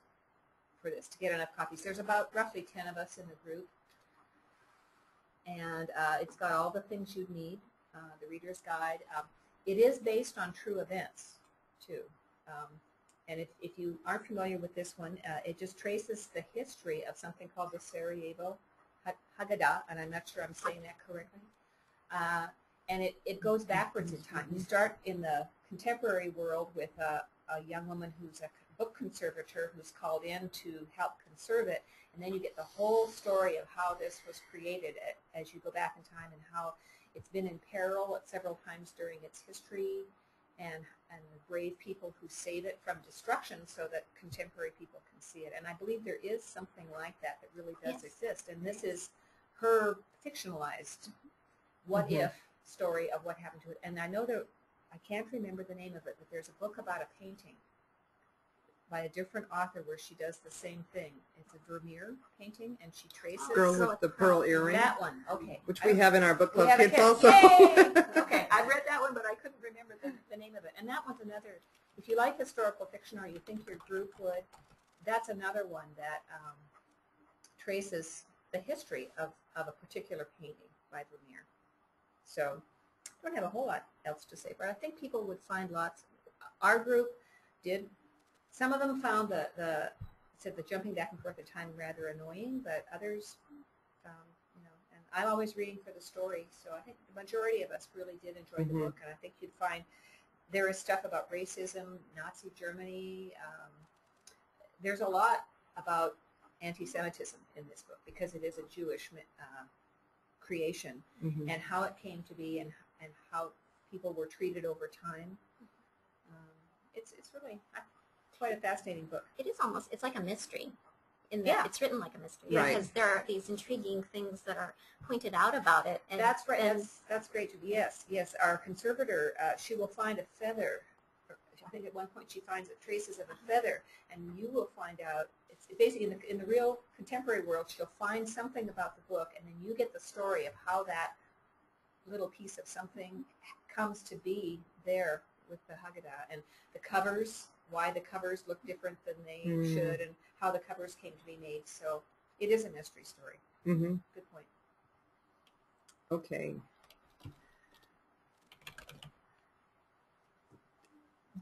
for this to get enough copies. There's about roughly 10 of us in the group. And it's got all the things you'd need, the reader's guide. It is based on true events, too. And if you aren't familiar with this one, it just traces the history of something called the Sarajevo Haggadah, and I'm not sure I'm saying that correctly. And it goes backwards in time. You start in the contemporary world with a young woman who's a book conservator who's called in to help conserve it, and then you get the whole story of how this was created as you go back in time and how it's been in peril at several times during its history, and the brave people who save it from destruction so that contemporary people can see it. And I believe there is something like that that really does exist. And this is her fictionalized what-if story of what happened to it. And I know that, I can't remember the name of it, but there's a book about a painting by a different author where she does the same thing. It's a Vermeer painting, and she traces...
Girl with the pearl earring.
That one, okay.
Which we have in our book club kids also.
Yay! Okay, I read that one, but I couldn't remember the name of it. And that one's another, if you like historical fiction or you think your group would, that's another one that traces the history of a particular painting by Vermeer. So I don't have a whole lot else to say, but I think people would find lots. Our group did, some of them found the jumping back and forth in time rather annoying, but others, you know, and I'm always reading for the story, so I think the majority of us really did enjoy the book, and I think you'd find there is stuff about racism, Nazi Germany. There's a lot about anti-Semitism in this book because it is a Jewish creation, and how it came to be and how people were treated over time. It's really quite a fascinating book.
It is almost, it's like a mystery. In that it's written like a mystery because there are these intriguing things that are pointed out about it. And
that's right. That's great. Yes. Our conservator, she will find a feather. I think at one point she finds traces of a feather, and you will find out. It's basically in the real contemporary world. She'll find something about the book, and then you get the story of how that little piece of something comes to be there with the Haggadah, and the covers, why the covers look different than they should, and how the covers came to be made. So it is a mystery story. Good point.
Okay.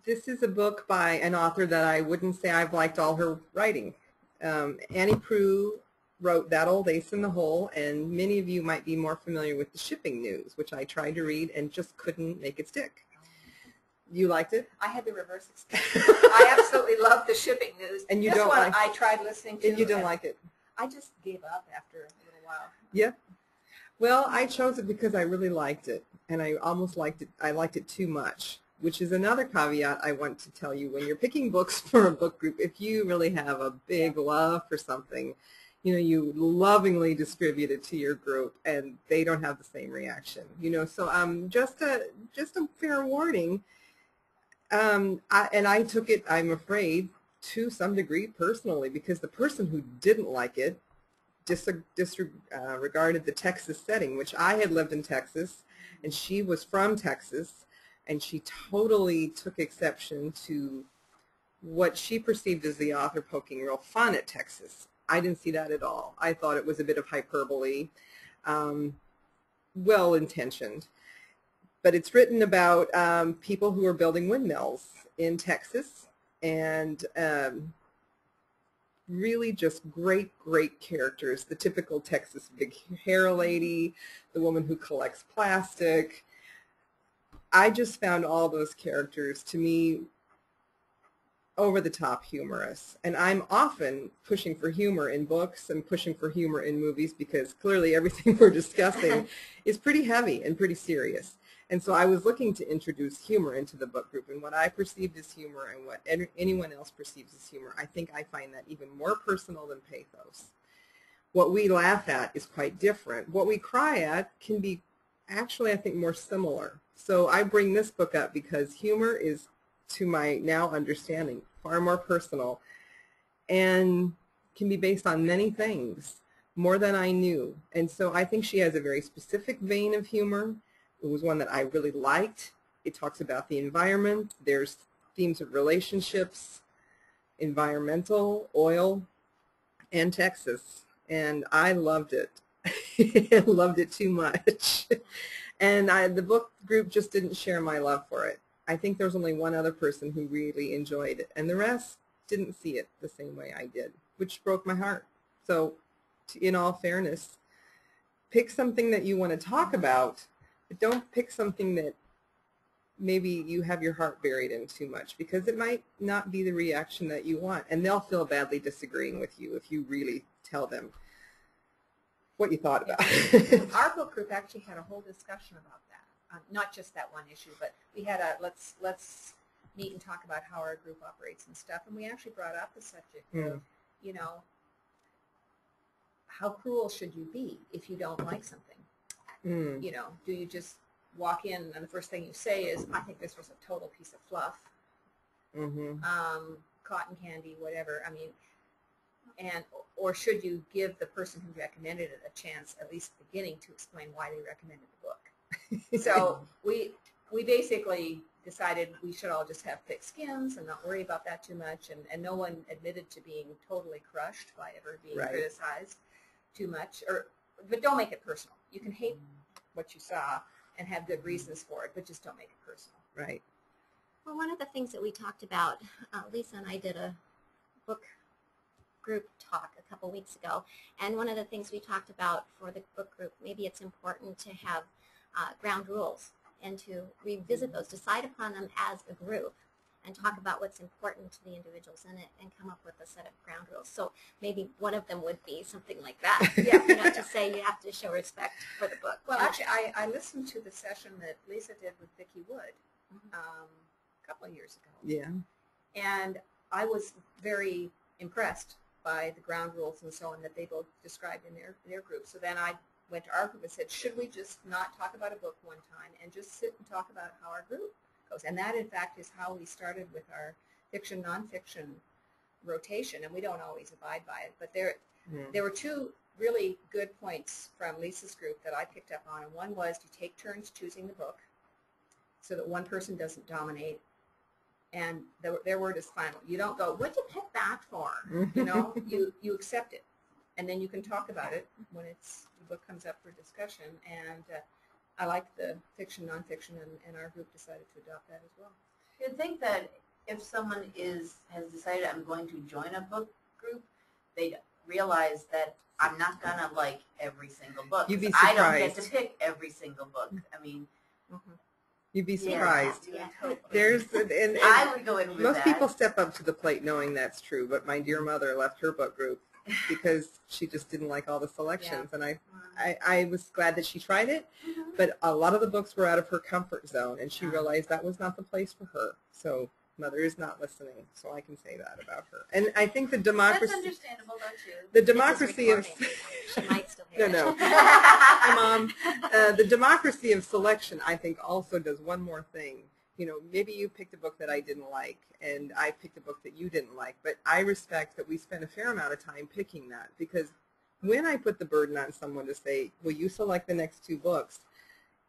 This is a book by an author that I wouldn't say I've liked all her writing. Annie Proulx wrote That Old Ace in the Hole, and many of you might be more familiar with the Shipping News, which I tried to read and just couldn't make it stick. You liked it?
I had the reverse experience. I absolutely loved the Shipping News.
And you don't like it?
I tried listening to.
And you didn't like it?
I just gave up after a little while.
Yeah. Well, I chose it because I really liked it, and I almost liked it. I liked it too much, which is another caveat I want to tell you. When you're picking books for a book group, if you really have a big love for something, you know, you lovingly distribute it to your group, and they don't have the same reaction. You know, so just a fair warning. I took it, I'm afraid, to some degree personally, because the person who didn't like it disregarded the Texas setting, which I had lived in Texas, and she was from Texas, and she totally took exception to what she perceived as the author poking real fun at Texas. I didn't see that at all. I thought it was a bit of hyperbole, well-intentioned. But it's written about people who are building windmills in Texas, and really just great characters. The typical Texas big hair lady, the woman who collects plastic. I just found all those characters, to me, over-the-top humorous. And I'm often pushing for humor in books and pushing for humor in movies because clearly everything we're discussing is pretty heavy and pretty serious. And so I was looking to introduce humor into the book group, and what I perceived as humor and what anyone else perceives as humor, I think I find that even more personal than pathos. What we laugh at is quite different. What we cry at can be actually, I think, more similar. So I bring this book up because humor is, to my now understanding, far more personal and can be based on many things, more than I knew. And so I think she has a very specific vein of humor. It was one that I really liked. It talks about the environment. There's themes of relationships, environmental, oil, and Texas. And I loved it. I loved it too much. And the book group just didn't share my love for it. I think there was only one other person who really enjoyed it, and the rest didn't see it the same way I did, which broke my heart. So in all fairness, pick something that you want to talk about, but don't pick something that maybe you have your heart buried in too much, because it might not be the reaction that you want, and they'll feel badly disagreeing with you if you really tell them what you thought about it.
Our book group actually had a whole discussion about that. not just that one issue, but we had a let's meet and talk about how our group operates and stuff, and we actually brought up the subject of, you know, how cruel should you be if you don't like something? You know, do you just walk in and the first thing you say is, I think this was a total piece of fluff, cotton candy, whatever. I mean, or should you give the person who recommended it a chance, at least at the beginning, to explain why they recommended the book? So we basically decided we should all just have thick skins and not worry about that too much, and no one admitted to being totally crushed by ever being criticized too much. But don't make it personal. You can hate what you saw and have good reasons for it, but just don't make it personal.
Right.
Well, one of the things that we talked about, Lisa and I did a book group talk a couple weeks ago, and one of the things we talked about for the book group, maybe it's important to have ground rules and to revisit those, decide upon them as a group, and talk about what's important to the individuals in it, and come up with a set of ground rules. So maybe one of them would be something like that. Yeah, you know, to say you have to show respect for the book.
Well, actually, I listened to the session that Lisa did with Vicki Wood a couple of years ago.
Yeah.
And I was very impressed by the ground rules and so on that they both described in their group. So then I went to our group and said, should we just not talk about a book one time and just sit and talk about how our group goes? And that, in fact, is how we started with our fiction, nonfiction rotation, and we don't always abide by it. But there were two really good points from Lisa's group that I picked up on, and one was to take turns choosing the book so that one person doesn't dominate. And their word is final. You don't go, what'd you pick that for? You know, you accept it. And then you can talk about it when the book comes up for discussion. And I like the fiction, nonfiction, and our group decided to adopt that as well.
You'd think that if someone has decided I'm going to join a book group, they'd realize that I'm not going to like every single book.
You'd be surprised.
I don't get to pick every single book. I mean...
You'd be surprised.
Yeah, totally.
And
I would go in with
most
that.
people step up to the plate knowing that's true, but my dear mother left her book group because she just didn't like all the selections. And I was glad that she tried it, but a lot of the books were out of her comfort zone, and she realized that was not the place for her. So mother is not listening, so I can say that about her. And I think the democracy...
That's understandable, don't you?
The democracy of...
She might still hear
No.
it.
Hi, Mom. The democracy of selection, I think, also does one more thing. You know, maybe you picked a book that I didn't like, and I picked a book that you didn't like, but I respect that we spent a fair amount of time picking that, because when I put the burden on someone to say, will you select the next two books,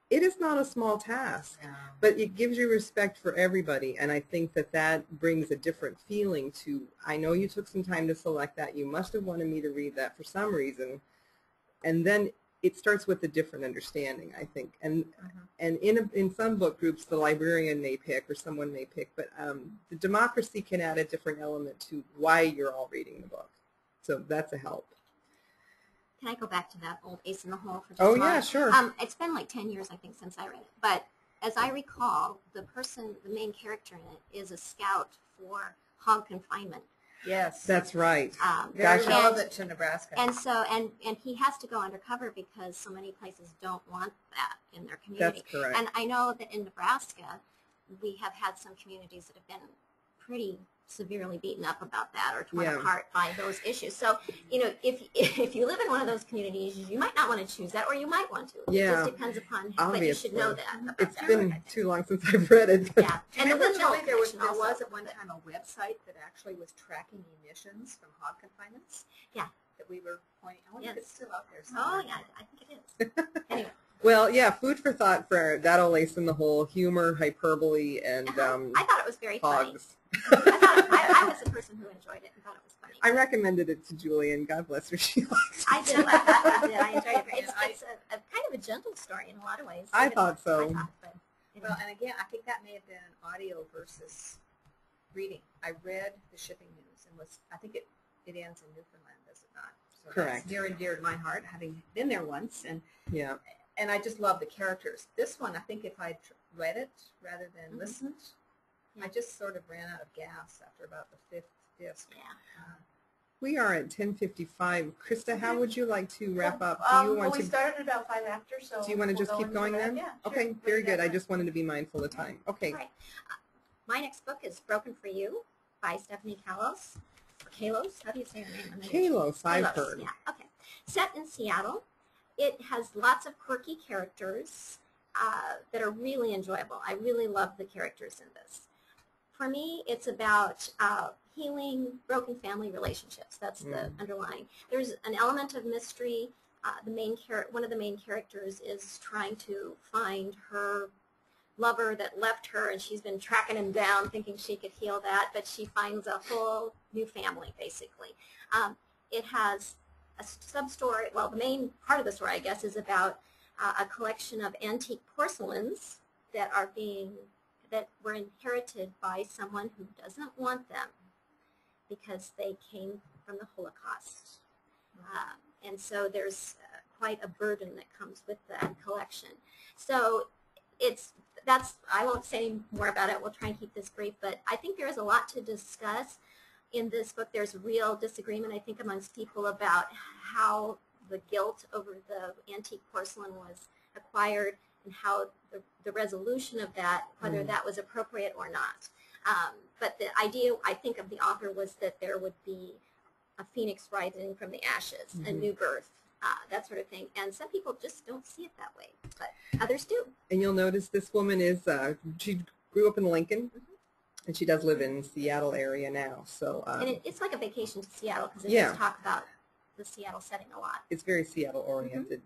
it is not a small task, but it gives you respect for everybody, and I think that that brings a different feeling to, I know you took some time to select that, you must have wanted me to read that for some reason, and then it starts with a different understanding, I think, and in some book groups, the librarian may pick or someone may pick, but the democracy can add a different element to why you're all reading the book, so that's a help.
Can I go back to that old Ace in the Hole for just a moment?
Yeah, sure.
It's been like 10 years, I think, since I read it. But as I recall, the main character in it is a scout for hog confinement.
Yes.
That's right.
Very relevant to Nebraska.
And so, and he has to go undercover because so many places don't want that in their community.
That's correct.
And I know that in Nebraska, we have had some communities that have been pretty severely beaten up about that or torn apart by those issues. So, you know, if you live in one of those communities, you might not want to choose that, or you might want to.
Yeah.
It just depends upon, but you should know that. About
It's
that,
been too long since I've read it.
Yeah.
And
the
remember,
Woodville
Julie, there was
Commission also.
at one time a website that actually was tracking emissions from hog confinements.
Yeah.
That we were pointing. I wonder if it's still out there
Oh,
somewhere.
yeah, I think it is. Anyway.
Well, yeah, food for thought for that old Ace in the Hole, humor, hyperbole, and
I thought it was very funny.
hogs.
I was the person who enjoyed it and thought it was funny.
I recommended it to Julie, and God bless her, she liked it.
I did. I enjoyed it. It's a kind of a gentle story in a lot of ways.
I thought so.
But, you know.
Well, and again, I think that may have been an audio versus reading. I read the shipping news and I think it ends in Newfoundland, does it not? So
Correct.
That's near and dear to my heart, having been there once, and
Yeah.
I just love the characters. This one, I think if I'd read it rather than listened, I just sort of ran out of gas after about the fifth disc.
Yeah.
We are at 10:55. Krista, how would you like to wrap up?
We started at about 5 after, so
do you want to just keep going then?
Yeah, sure.
Okay, very good. I just wanted to be mindful of time. Okay.
All right. My next book is Broken for You by Stephanie Kalos. Kalos? How do you say her name?
Kalos, I've heard.
Yeah, okay. Set in Seattle. It has lots of quirky characters that are really enjoyable. I really love the characters in this. For me, it's about healing broken family relationships. That's the underlying. There's an element of mystery. One of the main characters is trying to find her lover that left her, and she's been tracking him down thinking she could heal that, but she finds a whole new family, basically. It has a sub-story. Well, the main part of the story, I guess, is about a collection of antique porcelains that were inherited by someone who doesn't want them because they came from the Holocaust. And so there's quite a burden that comes with that collection. So I won't say more about it. We'll try and keep this brief, but I think there is a lot to discuss in this book. There's real disagreement, I think, amongst people about how the guilt over the antique porcelain was acquired and how the resolution of that, whether that was appropriate or not. But the idea, I think, of the author was that there would be a phoenix rising from the ashes, a new birth, that sort of thing. And some people just don't see it that way, but others do.
And you'll notice this woman is, she grew up in Lincoln, and she does live in the Seattle area now. So
and it's like a vacation to Seattle because it does talk about the Seattle setting a lot.
It's very Seattle-oriented.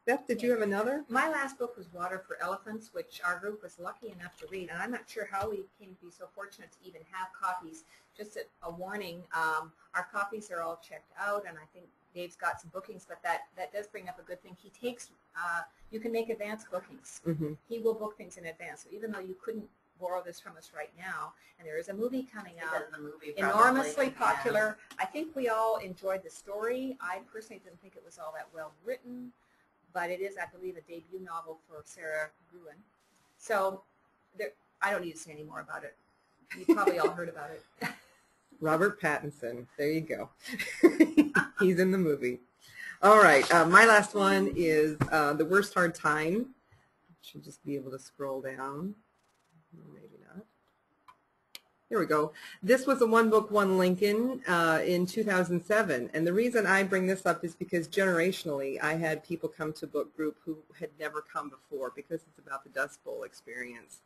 Beth, did you have another?
My last book was Water for Elephants, which our group was lucky enough to read, and I'm not sure how we came to be so fortunate to even have copies. Just a warning, our copies are all checked out, and I think Dave's got some bookings, but that does bring up a good thing. He takes, you can make advance bookings. He will book things in advance, so even though you couldn't borrow this from us right now, and there is a movie coming out, enormously popular. I think we all enjoyed the story. I personally didn't think it was all that well written, but it is, I believe, a debut novel for Sarah Gruen. So I don't need to say any more about it. You probably all heard about it.
Robert Pattinson. There you go. He's in the movie. All right. My last one is The Worst Hard Time. Should just be able to scroll down. Maybe not. Here we go. This was a One Book, One Lincoln in 2007. And the reason I bring this up is because generationally I had people come to book group who had never come before because it's about the Dust Bowl experience.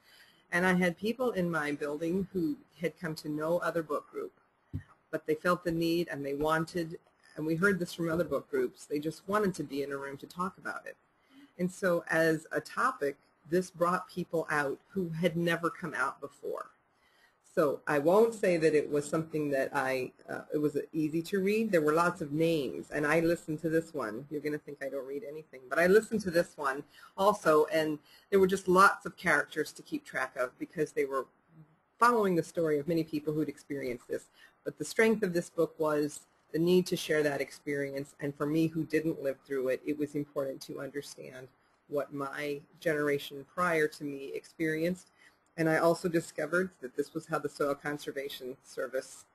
And I had people in my building who had come to no other book group, but they felt the need and they wanted, and we heard this from other book groups, they just wanted to be in a room to talk about it. And so as a topic, this brought people out who had never come out before. So I won't say that it was something that it was easy to read. There were lots of names, and I listened to this one. You're going to think I don't read anything, but I listened to this one also, and there were just lots of characters to keep track of because they were following the story of many people who'd experienced this. But the strength of this book was the need to share that experience, and for me who didn't live through it, it was important to understand what my generation prior to me experienced. And I also discovered that this was how the Soil Conservation Service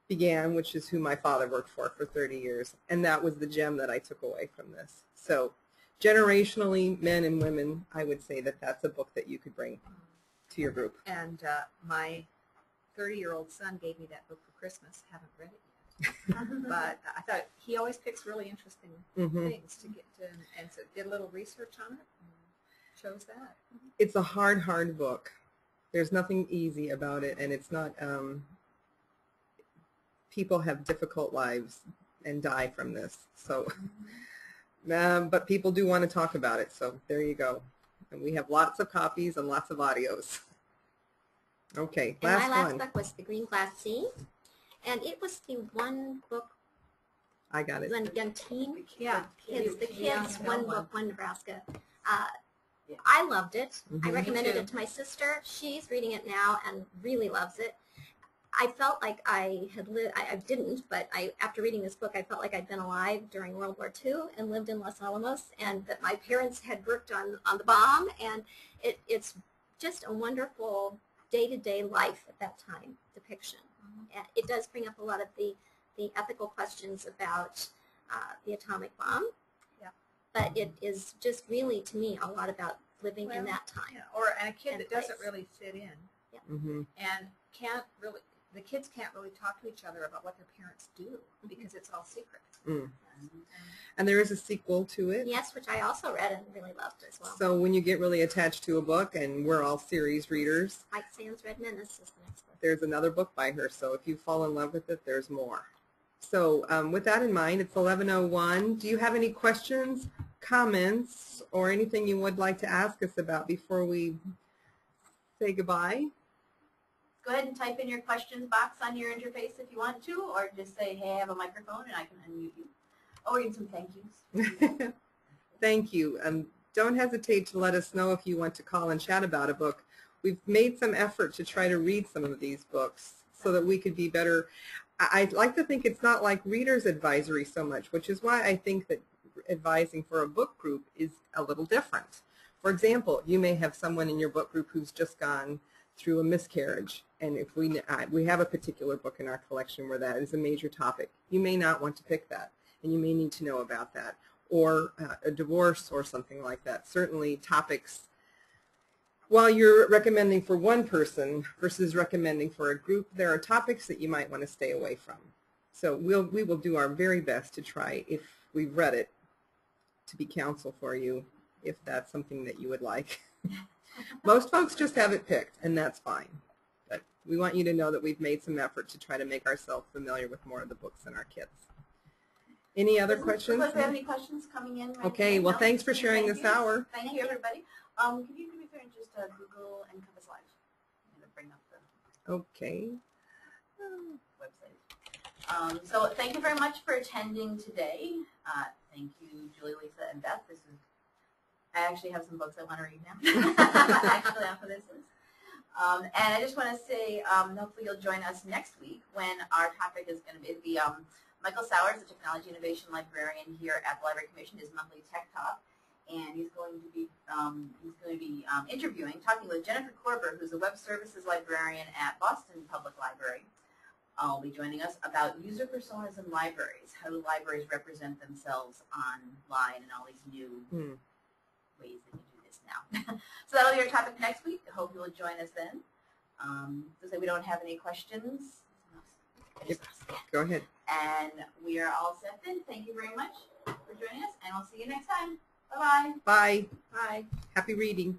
began, which is who my father worked for 30 years. And that was the gem that I took away from this. So generationally, men and women, I would say that that's a book that you could bring to your group.
And my 30-year-old son gave me that book for Christmas. Haven't read it yet. But I thought he always picks really interesting things to get to, and so did a little research on it and chose that.
It's a hard, hard book. There's nothing easy about it, and it's not, people have difficult lives and die from this. So, but people do want to talk about it, so there you go. And we have lots of copies and lots of audios. Okay,
and my last book was The Green Glass Sea, and it was the one book.
I got it.
Young teen, kids, the kids,
yeah,
one book, one Nebraska. I loved it. I recommended it to my sister. She's reading it now and really loves it. I felt like I had lived, I didn't, but after reading this book, I felt like I'd been alive during World War II and lived in Los Alamos, and that my parents had worked on the bomb, and it's just a wonderful day-to-day life at that time depiction. It does bring up a lot of the the ethical questions about the atomic bomb.
Yeah.
But it is just really, to me, a lot about living in that time.
Yeah. And a kid
and
that doesn't
place.
really fit in.
Yeah.
Mm-hmm.
And the kids can't really talk to each other about what their parents do because it's all secret.
Mm. And there is a sequel to it.
Yes, which I also read and really loved as well.
So when you get really attached to a book, and we're all series readers,
Mike Sands Red Menace is the next book.
there's another book by her. So if you fall in love with it, there's more. So with that in mind, it's 11:01. Do you have any questions, comments, or anything you would like to ask us about before we say goodbye?
Go ahead and type in your questions box on your interface if you want to, or just say, hey, I have a microphone and I can unmute you. Or even some thank yous.
Thank you. Don't hesitate to let us know if you want to call and chat about a book. We've made some effort to try to read some of these books so that we could be better. I'd like to think it's not like reader's advisory so much, which is why I think that advising for a book group is a little different. For example, you may have someone in your book group who's just gone through a miscarriage, and if we have a particular book in our collection where that is a major topic, you may not want to pick that, and you may need to know about that, or a divorce or something like that. Certainly topics, while you're recommending for one person versus recommending for a group, there are topics that you might want to stay away from. So we will do our very best to try, if we've read it, to be counsel for you if that's something that you would like. Most folks just have it picked, and that's fine. But we want you to know that we've made some effort to try to make ourselves familiar with more of the books in our kits. Any other questions?
Do we have any questions coming in?
Okay, well, thanks for sharing this hour.
Thank you, everybody. Can you do me a favor and just Google NCompass Live? I'm going to bring up the
Okay.
website. So thank you very much for attending today. Thank you, Julie, Lisa, and Beth. I actually have some books I want to read now. Actually, off of this list. And I just want to say, hopefully you'll join us next week when our topic is going to be Michael Sowers, the Technology Innovation Librarian here at the Library Commission, his monthly Tech Talk, and he's going to be talking with Jennifer Korber, who's a Web Services Librarian at Boston Public Library. Will be joining us about user personas in libraries. How do libraries represent themselves online and all these new ways that you do this now. So that'll be our topic next week. I hope you will join us then. So say we don't have any questions.
Yep. Go ahead.
And we are all set then. Thank you very much for joining us, and we'll see you next time. Bye-bye.
Bye.
Bye.
Happy reading.